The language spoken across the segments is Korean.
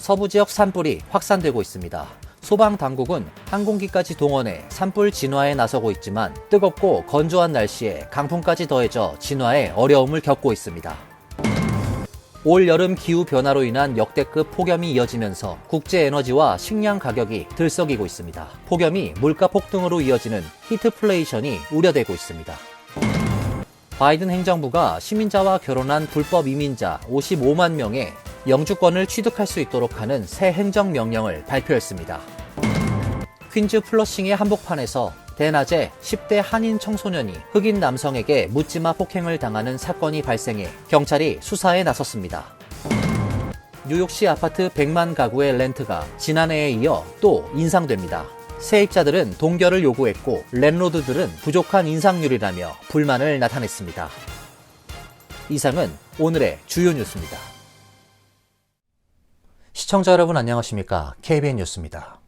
서부 지역 산불이 확산되고 있습니다. 소방당국은 항공기까지 동원해 산불 진화에 나서고 있지만 뜨겁고 건조한 날씨에 강풍까지 더해져 진화에 어려움을 겪고 있습니다. 올 여름 기후변화로 인한 역대급 폭염이 이어지면서 국제에너지와 식량 가격이 들썩이고 있습니다. 폭염이 물가 폭등으로 이어지는 히트플레이션이 우려되고 있습니다. 바이든 행정부가 시민자와 결혼한 불법 이민자 55만 명의 영주권을 취득할 수 있도록 하는 새 행정명령을 발표했습니다. 퀸즈 플러싱의 한복판에서 대낮에 10대 한인 청소년이 흑인 남성에게 묻지마 폭행을 당하는 사건이 발생해 경찰이 수사에 나섰습니다. 뉴욕시 아파트 100만 가구의 렌트가 지난해에 이어 또 인상됩니다. 세입자들은 동결을 요구했고 랜로드들은 부족한 인상률이라며 불만을 나타냈습니다. 이상은 오늘의 주요 뉴스입니다. 시청자 여러분 안녕하십니까? KBN 뉴스입니다.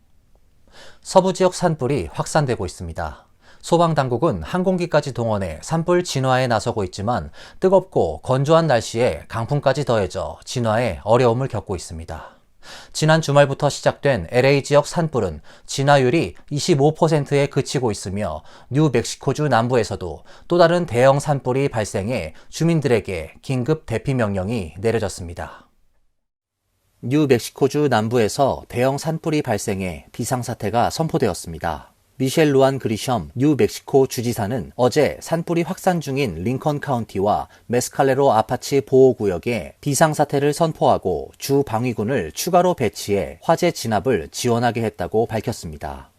서부 지역 산불이 확산되고 있습니다. 소방당국은 항공기까지 동원해 산불 진화에 나서고 있지만 뜨겁고 건조한 날씨에 강풍까지 더해져 진화에 어려움을 겪고 있습니다. 지난 주말부터 시작된 LA 지역 산불은 진화율이 25%에 그치고 있으며 뉴멕시코주 남부에서도 또 다른 대형 산불이 발생해 주민들에게 긴급 대피 명령이 내려졌습니다. 뉴멕시코주 남부에서 대형 산불이 발생해 비상사태가 선포되었습니다. 미셸 루안 그리셴 뉴멕시코 주지사는 어제 산불이 확산 중인 링컨 카운티와 메스칼레로 아파치 보호구역에 비상사태를 선포하고 주 방위군을 추가로 배치해 화재 진압을 지원하게 했다고 밝혔습니다.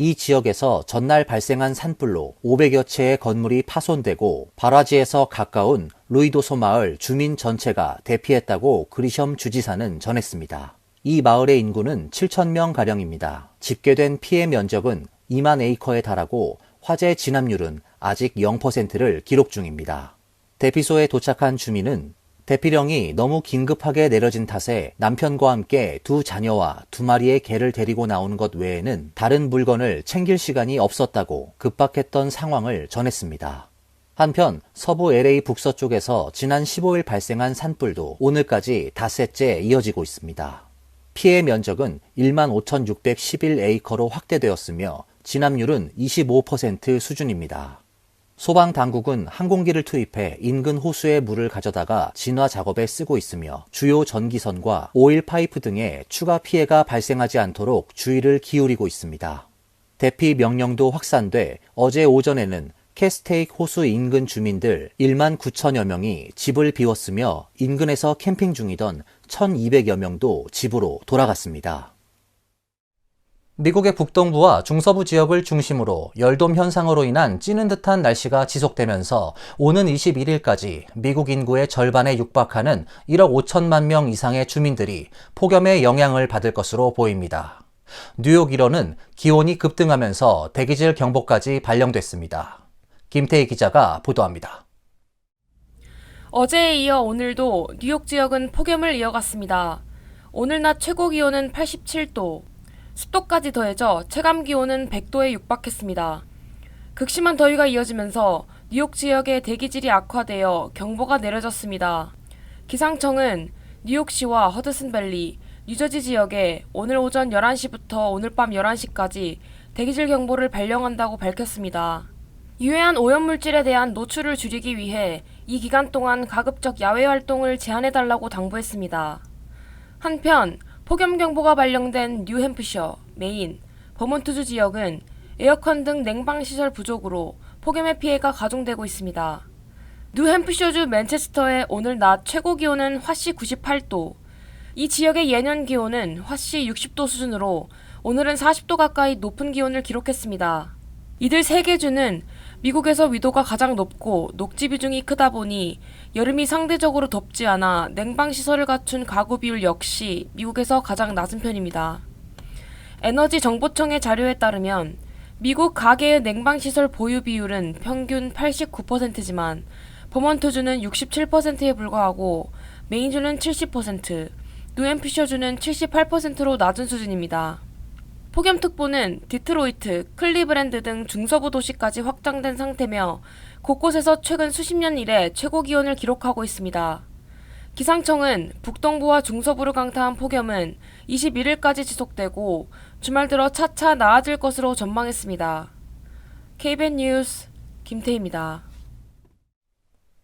이 지역에서 전날 발생한 산불로 500여 채의 건물이 파손되고 발화지에서 가까운 루이도소 마을 주민 전체가 대피했다고 그리셴 주지사는 전했습니다. 이 마을의 인구는 7,000명가량입니다. 집계된 피해 면적은 2만 에이커에 달하고 화재 진압률은 아직 0%를 기록 중입니다. 대피소에 도착한 주민은 대피령이 너무 긴급하게 내려진 탓에 남편과 함께 두 자녀와 두 마리의 개를 데리고 나오는 것 외에는 다른 물건을 챙길 시간이 없었다고 급박했던 상황을 전했습니다. 한편 서부 LA 북서쪽에서 지난 15일 발생한 산불도 오늘까지 닷새째 이어지고 있습니다. 피해 면적은 15,611에이커로 확대되었으며 진압률은 25% 수준입니다. 소방당국은 항공기를 투입해 인근 호수의 물을 가져다가 진화 작업에 쓰고 있으며 주요 전기선과 오일 파이프 등에 추가 피해가 발생하지 않도록 주의를 기울이고 있습니다. 대피 명령도 확산돼 어제 오전에는 캐스테이크 호수 인근 주민들 1만 9천여 명이 집을 비웠으며 인근에서 캠핑 중이던 1,200여 명도 집으로 돌아갔습니다. 미국의 북동부와 중서부 지역을 중심으로 열돔 현상으로 인한 찌는 듯한 날씨가 지속되면서 오는 21일까지 미국 인구의 절반에 육박하는 1억 5천만 명 이상의 주민들이 폭염의 영향을 받을 것으로 보입니다. 뉴욕 일원은 기온이 급등하면서 대기질 경보까지 발령됐습니다. 김태희 기자가 보도합니다. 어제에 이어 오늘도 뉴욕 지역은 폭염을 이어갔습니다. 오늘 낮 최고 기온은 87도, 습도까지 더해져 체감 기온은 100도에 육박했습니다. 극심한 더위가 이어지면서 뉴욕 지역의 대기질이 악화되어 경보가 내려졌습니다. 기상청은 뉴욕시와 허드슨밸리, 뉴저지 지역에 오늘 오전 11시부터 오늘 밤 11시까지 대기질 경보를 발령한다고 밝혔습니다. 유해한 오염물질에 대한 노출을 줄이기 위해 이 기간 동안 가급적 야외 활동을 제한해달라고 당부했습니다. 한편 폭염경보가 발령된 뉴햄프셔, 메인, 버몬트주 지역은 에어컨 등 냉방시설 부족으로 폭염의 피해가 가중되고 있습니다. 뉴햄프셔주 맨체스터의 오늘 낮 최고 기온은 화씨 98도, 이 지역의 예년 기온은 화씨 60도 수준으로 오늘은 40도 가까이 높은 기온을 기록했습니다. 이들 세 개 주는 미국에서 위도가 가장 높고 녹지 비중이 크다 보니 여름이 상대적으로 덥지 않아 냉방시설을 갖춘 가구 비율 역시 미국에서 가장 낮은 편입니다. 에너지정보청의 자료에 따르면 미국 가계의 냉방시설 보유 비율은 평균 89%지만 버몬트주는 67%에 불과하고 메인주는 70%, 뉴햄프셔주는 78%로 낮은 수준입니다. 폭염특보는 디트로이트, 클리브랜드 등 중서부 도시까지 확장된 상태며 곳곳에서 최근 수십 년 이래 최고 기온을 기록하고 있습니다. 기상청은 북동부와 중서부를 강타한 폭염은 21일까지 지속되고 주말 들어 차차 나아질 것으로 전망했습니다. KBS 뉴스 김태희입니다.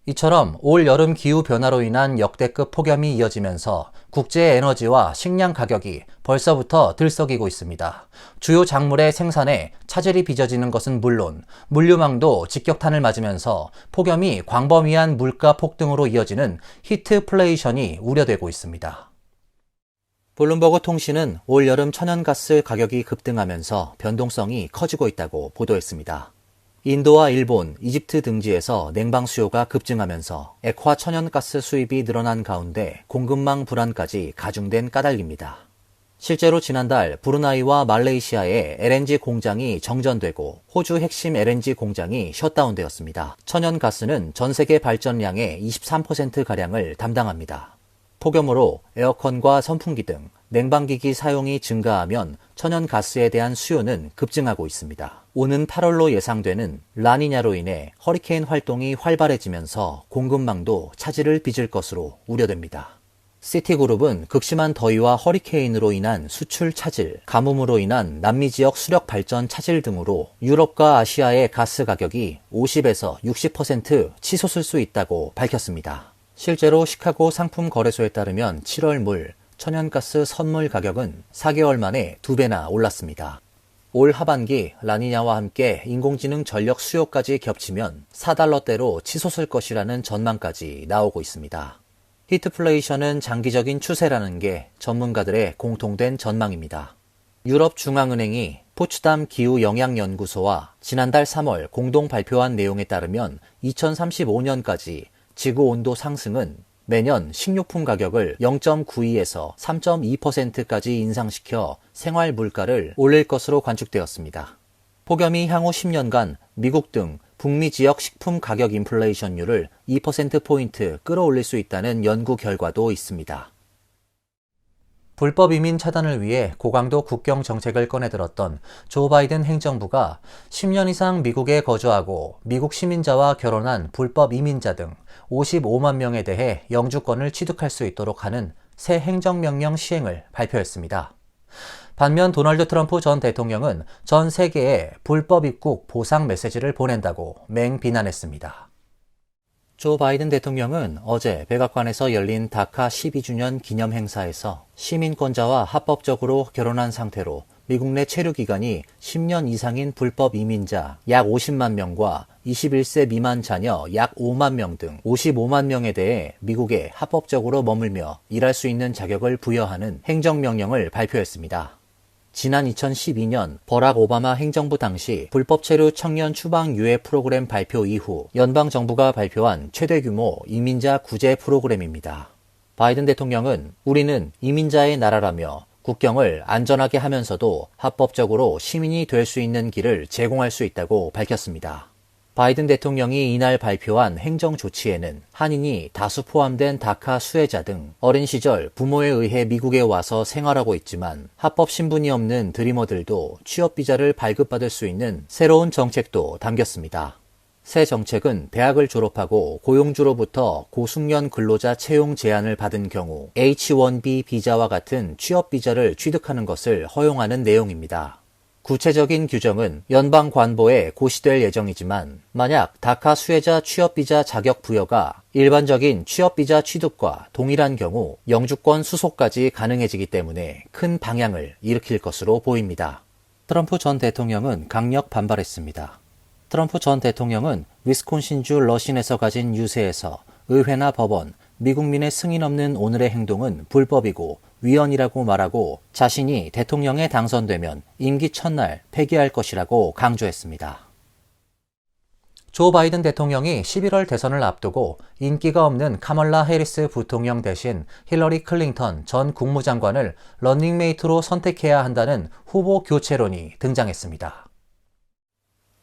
이처럼 올 여름 기후변화로 인한 역대급 폭염이 이어지면서 국제 에너지와 식량 가격이 벌써부터 들썩이고 있습니다. 주요 작물의 생산에 차질이 빚어지는 것은 물론 물류망도 직격탄을 맞으면서 폭염이 광범위한 물가 폭등으로 이어지는 히트플레이션이 우려되고 있습니다. 블룸버그 통신은 올 여름 천연가스 가격이 급등하면서 변동성이 커지고 있다고 보도했습니다. 인도와 일본, 이집트 등지에서 냉방 수요가 급증하면서 액화 천연가스 수입이 늘어난 가운데 공급망 불안까지 가중된 까닭입니다. 실제로 지난달 브루나이와 말레이시아의 LNG 공장이 정전되고 호주 핵심 LNG 공장이 셧다운되었습니다. 천연가스는 전 세계 발전량의 23%가량을 담당합니다. 폭염으로 에어컨과 선풍기 등 냉방기기 사용이 증가하면 천연가스에 대한 수요는 급증하고 있습니다. 오는 8월로 예상되는 라니냐로 인해 허리케인 활동이 활발해지면서 공급망도 차질을 빚을 것으로 우려됩니다. 시티그룹은 극심한 더위와 허리케인으로 인한 수출 차질, 가뭄으로 인한 남미 지역 수력 발전 차질 등으로 유럽과 아시아의 가스 가격이 50에서 60% 치솟을 수 있다고 밝혔습니다. 실제로 시카고 상품거래소에 따르면 7월 물, 천연가스 선물 가격은 4개월 만에 2배나 올랐습니다. 올 하반기 라니냐와 함께 인공지능 전력 수요까지 겹치면 4달러대로 치솟을 것이라는 전망까지 나오고 있습니다. 히트플레이션은 장기적인 추세라는 게 전문가들의 공통된 전망입니다. 유럽 중앙은행이 포츠담 기후영향연구소와 지난달 3월 공동 발표한 내용에 따르면 2035년까지 지구 온도 상승은 매년 식료품 가격을 0.92에서 3.2%까지 인상시켜 생활 물가를 올릴 것으로 관측되었습니다. 폭염이 향후 10년간 미국 등 북미 지역 식품 가격 인플레이션율을 2%포인트 끌어올릴 수 있다는 연구 결과도 있습니다. 불법 이민 차단을 위해 고강도 국경 정책을 꺼내들었던 조 바이든 행정부가 10년 이상 미국에 거주하고 미국 시민자와 결혼한 불법 이민자 등 55만 명에 대해 영주권을 취득할 수 있도록 하는 새 행정명령 시행을 발표했습니다. 반면 도널드 트럼프 전 대통령은 전 세계에 불법 입국 보상 메시지를 보낸다고 맹비난했습니다. 조 바이든 대통령은 어제 백악관에서 열린 다카 12주년 기념 행사에서 시민권자와 합법적으로 결혼한 상태로 미국 내 체류 기간이 10년 이상인 불법 이민자 약 50만 명과 21세 미만 자녀 약 5만 명 등 55만 명에 대해 미국에 합법적으로 머물며 일할 수 있는 자격을 부여하는 행정명령을 발표했습니다. 지난 2012년 버락 오바마 행정부 당시 불법 체류 청년 추방 유예 프로그램 발표 이후 연방정부가 발표한 최대 규모 이민자 구제 프로그램입니다. 바이든 대통령은 우리는 이민자의 나라라며 국경을 안전하게 하면서도 합법적으로 시민이 될 수 있는 길을 제공할 수 있다고 밝혔습니다. 바이든 대통령이 이날 발표한 행정 조치에는 한인이 다수 포함된 다카 수혜자 등 어린 시절 부모에 의해 미국에 와서 생활하고 있지만 합법 신분이 없는 드리머들도 취업비자를 발급받을 수 있는 새로운 정책도 담겼습니다. 새 정책은 대학을 졸업하고 고용주로부터 고숙련 근로자 채용 제안을 받은 경우 H-1B 비자와 같은 취업비자를 취득하는 것을 허용하는 내용입니다. 구체적인 규정은 연방 관보에 고시될 예정이지만 만약 다카 수혜자 취업비자 자격 부여가 일반적인 취업비자 취득과 동일한 경우 영주권 수속까지 가능해지기 때문에 큰 방향을 일으킬 것으로 보입니다. 트럼프 전 대통령은 강력 반발했습니다. 트럼프 전 대통령은 위스콘신주 러신에서 가진 유세에서 의회나 법원, 미국민의 승인 없는 오늘의 행동은 불법이고 위헌이라고 말하고 자신이 대통령에 당선되면 임기 첫날 폐기할 것이라고 강조했습니다. 조 바이든 대통령이 11월 대선을 앞두고 인기가 없는 카멀라 해리스 부통령 대신 힐러리 클린턴 전 국무장관을 런닝메이트로 선택해야 한다는 후보 교체론이 등장했습니다.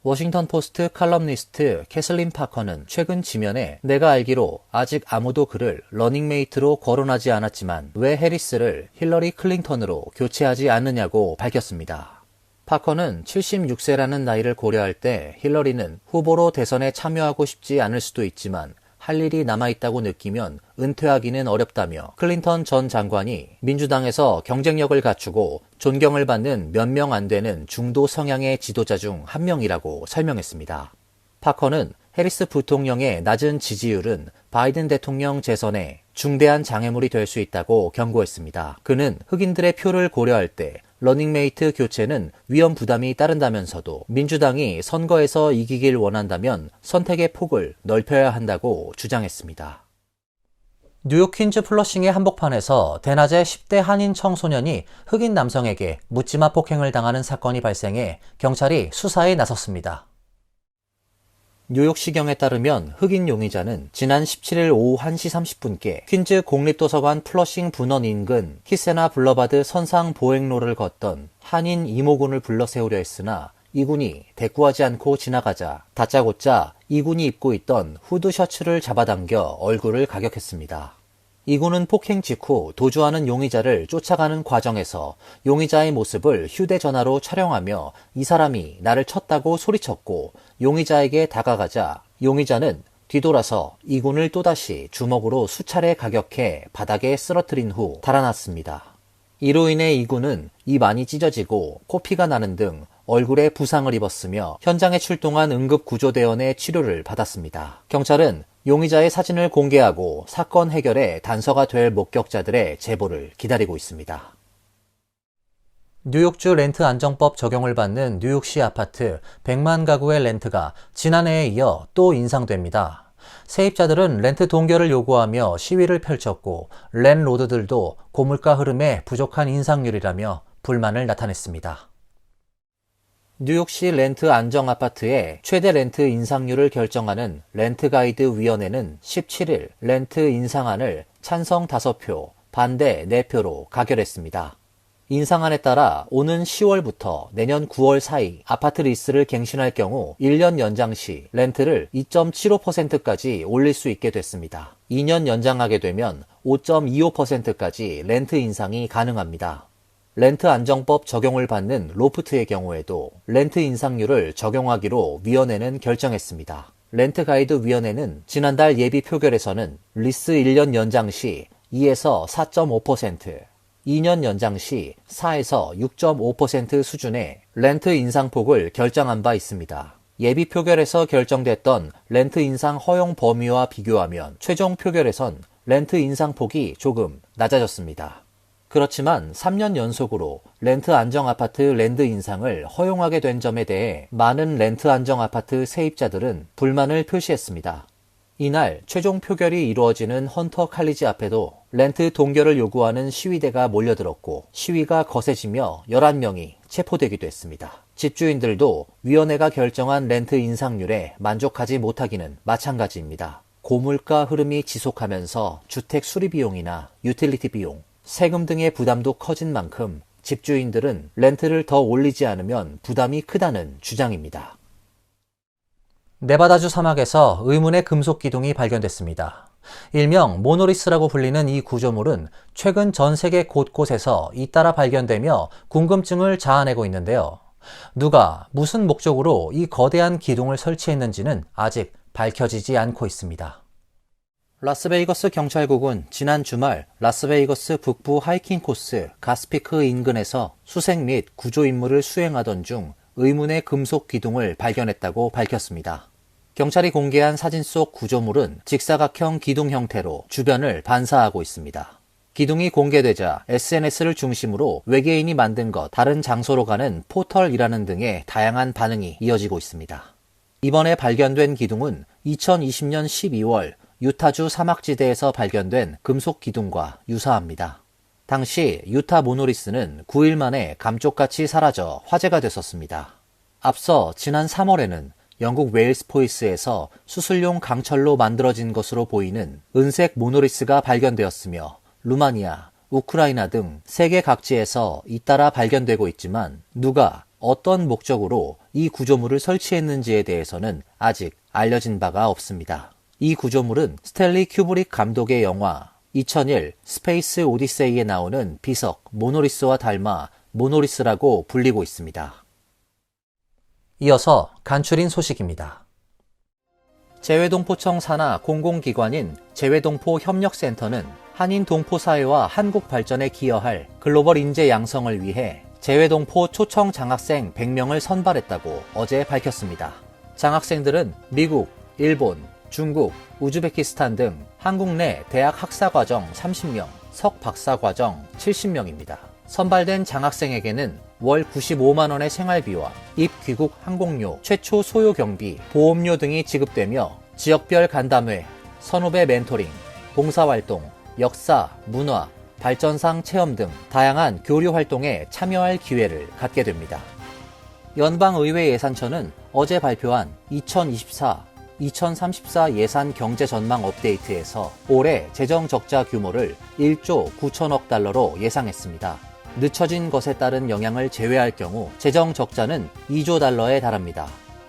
워싱턴 포스트 칼럼니스트 캐슬린 파커는 최근 지면에 내가 알기로 아직 아무도 그를 러닝메이트로 거론하지 않았지만 왜 해리스를 힐러리 클린턴으로 교체하지 않느냐고 밝혔습니다. 파커는 76세라는 나이를 고려할 때 힐러리는 후보로 대선에 참여하고 싶지 않을 수도 있지만 할 일이 남아있다고 느끼면 은퇴하기는 어렵다며 클린턴 전 장관이 민주당에서 경쟁력을 갖추고 존경을 받는 몇 명 안 되는 중도 성향의 지도자 중 한 명이라고 설명했습니다. 파커는 해리스 부통령의 낮은 지지율은 바이든 대통령 재선에 중대한 장애물이 될 수 있다고 경고했습니다. 그는 흑인들의 표를 고려할 때 러닝메이트 교체는 위험 부담이 따른다면서도 민주당이 선거에서 이기길 원한다면 선택의 폭을 넓혀야 한다고 주장했습니다. 뉴욕 퀸즈 플러싱의 한복판에서 대낮에 10대 한인 청소년이 흑인 남성에게 묻지마 폭행을 당하는 사건이 발생해 경찰이 수사에 나섰습니다. 뉴욕시경에 따르면 흑인 용의자는 지난 17일 오후 1시 30분께 퀸즈 공립도서관 플러싱 분원 인근 키세나 블러바드 선상 보행로를 걷던 한인 이모군을 불러 세우려 했으나 이군이 대꾸하지 않고 지나가자 다짜고짜 이군이 입고 있던 후드 셔츠를 잡아당겨 얼굴을 가격했습니다. 이군은 폭행 직후 도주하는 용의자를 쫓아가는 과정에서 용의자의 모습을 휴대전화로 촬영하며 이 사람이 나를 쳤다고 소리쳤고 용의자에게 다가가자 용의자는 뒤돌아서 이군을 또다시 주먹으로 수차례 가격해 바닥에 쓰러뜨린 후 달아났습니다. 이로 인해 이군은 입 안이 찢어지고 코피가 나는 등 얼굴에 부상을 입었으며 현장에 출동한 응급구조대원의 치료를 받았습니다. 경찰은 용의자의 사진을 공개하고 사건 해결에 단서가 될 목격자들의 제보를 기다리고 있습니다. 뉴욕주 렌트 안정법 적용을 받는 뉴욕시 아파트 100만 가구의 렌트가 지난해에 이어 또 인상됩니다. 세입자들은 렌트 동결을 요구하며 시위를 펼쳤고 랜로드들도 고물가 흐름에 부족한 인상률이라며 불만을 나타냈습니다. 뉴욕시 렌트 안정 아파트의 최대 렌트 인상률을 결정하는 렌트 가이드 위원회는 17일 렌트 인상안을 찬성 5표, 반대 4표로 가결했습니다. 인상안에 따라 오는 10월부터 내년 9월 사이 아파트 리스를 갱신할 경우 1년 연장 시 렌트를 2.75%까지 올릴 수 있게 됐습니다. 2년 연장하게 되면 5.25%까지 렌트 인상이 가능합니다. 렌트 안정법 적용을 받는 로프트의 경우에도 렌트 인상률을 적용하기로 위원회는 결정했습니다. 렌트 가이드 위원회는 지난달 예비 표결에서는 리스 1년 연장 시 2에서 4.5%, 2년 연장 시 4에서 6.5% 수준의 렌트 인상폭을 결정한 바 있습니다. 예비 표결에서 결정됐던 렌트 인상 허용 범위와 비교하면 최종 표결에선 렌트 인상폭이 조금 낮아졌습니다. 그렇지만 3년 연속으로 렌트 안정 아파트 렌트 인상을 허용하게 된 점에 대해 많은 렌트 안정 아파트 세입자들은 불만을 표시했습니다. 이날 최종 표결이 이루어지는 헌터 칼리지 앞에도 렌트 동결을 요구하는 시위대가 몰려들었고 시위가 거세지며 11명이 체포되기도 했습니다. 집주인들도 위원회가 결정한 렌트 인상률에 만족하지 못하기는 마찬가지입니다. 고물가 흐름이 지속하면서 주택 수리 비용이나 유틸리티 비용, 세금 등의 부담도 커진 만큼 집주인들은 렌트를 더 올리지 않으면 부담이 크다는 주장입니다. 네바다주 사막에서 의문의 금속 기둥이 발견됐습니다. 일명 모노리스라고 불리는 이 구조물은 최근 전 세계 곳곳에서 잇따라 발견되며 궁금증을 자아내고 있는데요. 누가 무슨 목적으로 이 거대한 기둥을 설치했는지는 아직 밝혀지지 않고 있습니다. 라스베이거스 경찰국은 지난 주말 라스베이거스 북부 하이킹 코스 가스피크 인근에서 수색 및 구조 임무를 수행하던 중 의문의 금속 기둥을 발견했다고 밝혔습니다. 경찰이 공개한 사진 속 구조물은 직사각형 기둥 형태로 주변을 반사하고 있습니다. 기둥이 공개되자 SNS를 중심으로 외계인이 만든 것, 다른 장소로 가는 포털이라는 등의 다양한 반응이 이어지고 있습니다. 이번에 발견된 기둥은 2020년 12월 유타주 사막지대에서 발견된 금속 기둥과 유사합니다. 당시 유타 모노리스는 9일 만에 감쪽같이 사라져 화제가 됐었습니다. 앞서 지난 3월에는 영국 웨일스 포이스에서 수술용 강철로 만들어진 것으로 보이는 은색 모노리스가 발견되었으며 루마니아, 우크라이나 등 세계 각지에서 잇따라 발견되고 있지만 누가 어떤 목적으로 이 구조물을 설치했는지에 대해서는 아직 알려진 바가 없습니다. 이 구조물은 스탠리 큐브릭 감독의 영화 2001 스페이스 오디세이에 나오는 비석 모노리스와 닮아 모노리스라고 불리고 있습니다. 이어서 간추린 소식입니다. 재외동포청 산하 공공기관인 재외동포협력센터는 한인 동포사회와 한국 발전에 기여할 글로벌 인재 양성을 위해 재외동포 초청 장학생 100명을 선발했다고 어제 밝혔습니다. 장학생들은 미국, 일본, 중국, 우즈베키스탄 등 한국 내 대학 학사과정 30명, 석박사과정 70명입니다. 선발된 장학생에게는 월 95만 원의 생활비와 입귀국 항공료, 최초 소요 경비, 보험료 등이 지급되며 지역별 간담회, 선후배 멘토링, 봉사활동, 역사, 문화, 발전상 체험 등 다양한 교류 활동에 참여할 기회를 갖게 됩니다. 연방의회 예산처는 어제 발표한 2024 예산 경제 전망 업데이트에서 올해 재정 적자 규모를 1조 9천억 달러로 예상했습니다. 늦춰진 것에 따른 영향을 제외할 경우 재정 적자는 2조 달러에 달합니다.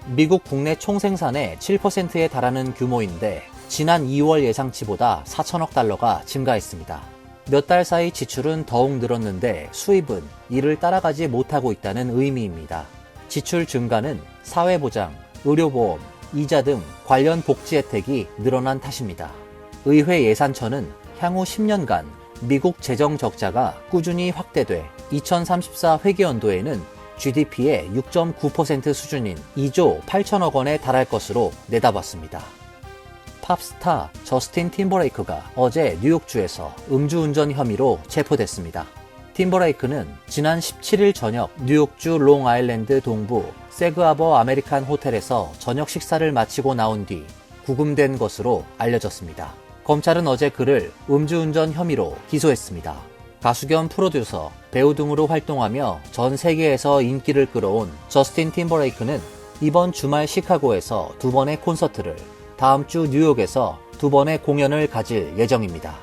미국 국내 총생산의 7%에 달하는 규모인데 지난 2월 예상치보다 4천억 달러가 증가했습니다. 몇 달 사이 지출은 더욱 늘었는데 수입은 이를 따라가지 못하고 있다는 의미입니다. 지출 증가는 사회보장, 의료보험, 이자 등 관련 복지 혜택이 늘어난 탓입니다. 의회 예산처는 향후 10년간 미국 재정 적자가 꾸준히 확대돼 2034 회계연도에는 GDP의 6.9% 수준인 2조 8천억 원에 달할 것으로 내다봤습니다. 팝스타 저스틴 팀버레이크가 어제 뉴욕주에서 음주운전 혐의로 체포됐습니다. 팀버레이크는 지난 17일 저녁 뉴욕주 롱아일랜드 동부 세그하버 아메리칸 호텔에서 저녁 식사를 마치고 나온 뒤 구금된 것으로 알려졌습니다. 검찰은 어제 그를 음주운전 혐의로 기소했습니다. 가수 겸 프로듀서, 배우 등으로 활동하며 전 세계에서 인기를 끌어온 저스틴 팀버레이크는 이번 주말 시카고에서 2번의 콘서트를, 다음 주 뉴욕에서 2번의 공연을 가질 예정입니다.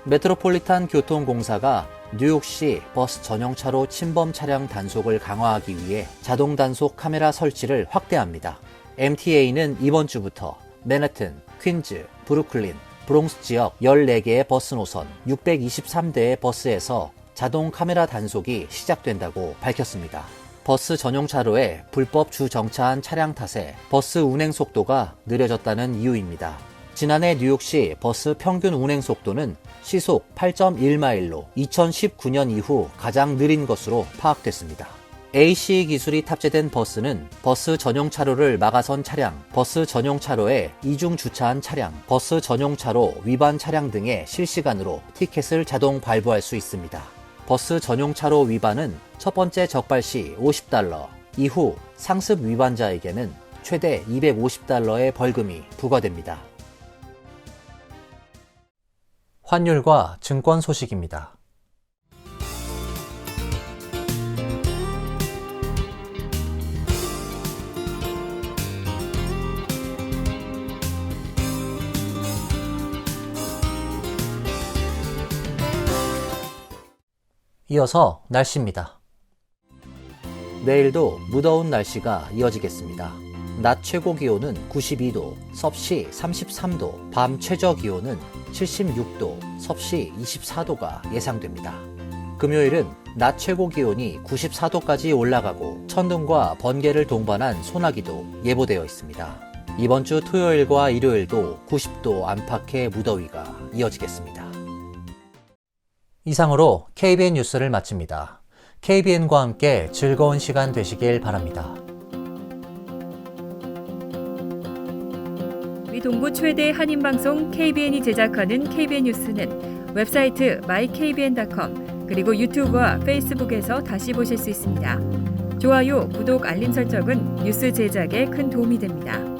메트로폴리탄 교통공사가 뉴욕시 버스 전용차로 침범 차량 단속을 강화하기 위해 자동 단속 카메라 설치를 확대합니다. MTA는 이번 주부터 맨해튼, 퀸즈, 브루클린, 브롱스 지역 14개의 버스 노선 623대의 버스에서 자동 카메라 단속이 시작된다고 밝혔습니다. 버스 전용 차로에 불법 주정차한 차량 탓에 버스 운행 속도가 느려졌다는 이유입니다. 지난해 뉴욕시 버스 평균 운행 속도는 시속 8.1마일로 2019년 이후 가장 느린 것으로 파악됐습니다. AC 기술이 탑재된 버스는 버스 전용 차로를 막아선 차량, 버스 전용 차로에 이중 주차한 차량, 버스 전용 차로 위반 차량 등에 실시간으로 티켓을 자동 발부할 수 있습니다. 버스 전용 차로 위반은 첫 번째 적발 시 $50, 이후 상습 위반자에게는 최대 $250의 벌금이 부과됩니다. 환율과 증권 소식입니다. 이어서 날씨입니다. 내일도 무더운 날씨가 이어지겠습니다. 낮 최고 기온은 92도, 섭씨 33도, 밤 최저 기온은 76도, 섭씨 24도가 예상됩니다. 금요일은 낮 최고 기온이 94도까지 올라가고 천둥과 번개를 동반한 소나기도 예보되어 있습니다. 이번 주 토요일과 일요일도 90도 안팎의 무더위가 이어지겠습니다. 이상으로 KBN 뉴스를 마칩니다. KBN과 함께 즐거운 시간 되시길 바랍니다. 우리 동부 최대 한인방송 KBN이 제작하는 KBN 뉴스는 웹사이트 mykbn.com 그리고 유튜브와 페이스북에서 다시 보실 수 있습니다. 좋아요, 구독, 알림 설정은 뉴스 제작에 큰 도움이 됩니다.